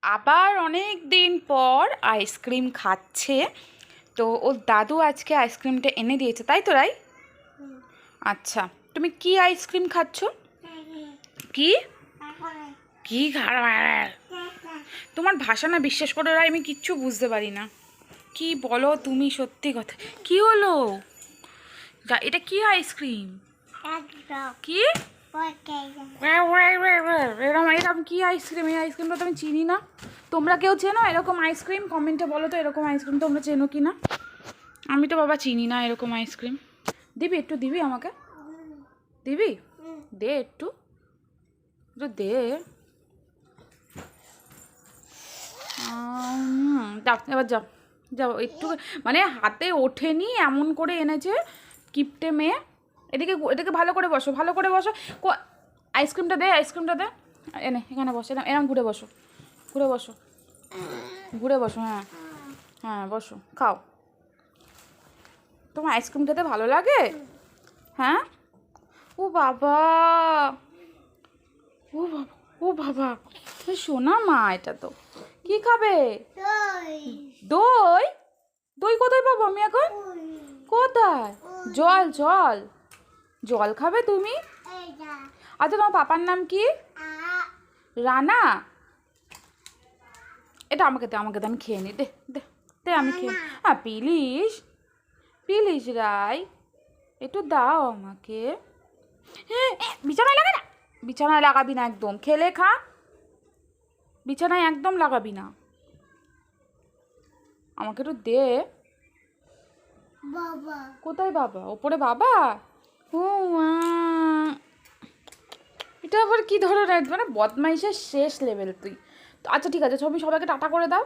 আবার অনেক দিন পর আইসক্রিম খাচ্ছে। তো ওর দাদু আজকে আইসক্রিমটা এনে দিয়েছে, তাই তো রাই? আচ্ছা, তুমি কি আইসক্রিম খাচ্ছ? কি কি তোমার ভাষা না, বিশ্বাস করো রাই, আমি কিচ্ছু বুঝতে পারি না। কি বলো তুমি, সত্যি কথা। কি হলো? এটা কি আইসক্রিম? কি এরকম এরকম কি আইসক্রিম? এই আইসক্রিমটা তো আমি চিনি না। তোমরা কেউ চেনো এরকম আইসক্রিম? কমেন্টে বলো তো এরকম আইসক্রিম তোমরা চেনো কি না। আমি তো বাবা চিনি না এরকম আইসক্রিম। দিবি একটু, দিবি আমাকে? দিবি? দে একটু, দে। যাও এবার, যাও যাও একটু। মানে হাতে ওঠেনি এমন করে এনেছে কিপটে মেয়ে। এদিকে এদিকে ভালো করে বসো, ভালো করে বসো। আইসক্রিমটা দে, আইসক্রিমটা দে। এনে এখানে বসো, এরম ঘুরে বসো, ঘুরে বসো, ঘুরে বসো। হ্যাঁ হ্যাঁ বসো, খাও। তোমার আইসক্রিম খেতে ভালো লাগে? হ্যাঁ। ও বাবা, ও বাবা, ও বাবা, শোনা মা, এটা তো কি খাবে? দই? দই কোথায় পাবো আমি এখন? কোথায়? জল, জল, জল খাবে তুমি? আচ্ছা, তোমার পাপার নাম কি? রানা। এটা আমাকে দে, আমাকে দে, আমি খেয়ে নিই। দে দে দে, আমি খেয়ে। হ্যাঁ প্লিজ, প্লিজ রাই, একটু দাও আমাকে। হ্যাঁ, বিছানায় লাগা না, বিছানায় লাগাবি না একদম। খেলে খা, বিছানায় একদম লাগাবি না। আমাকে একটু দে। বাবা কোথায়? বাবা ওপরে? বাবা, ও মা, এটা আবার কি ধরনের, মানে বদমাইশের শেষ লেভেল তুই। আচ্ছা ঠিক আছে, ছবি সবাইকে টাটা করে দাও।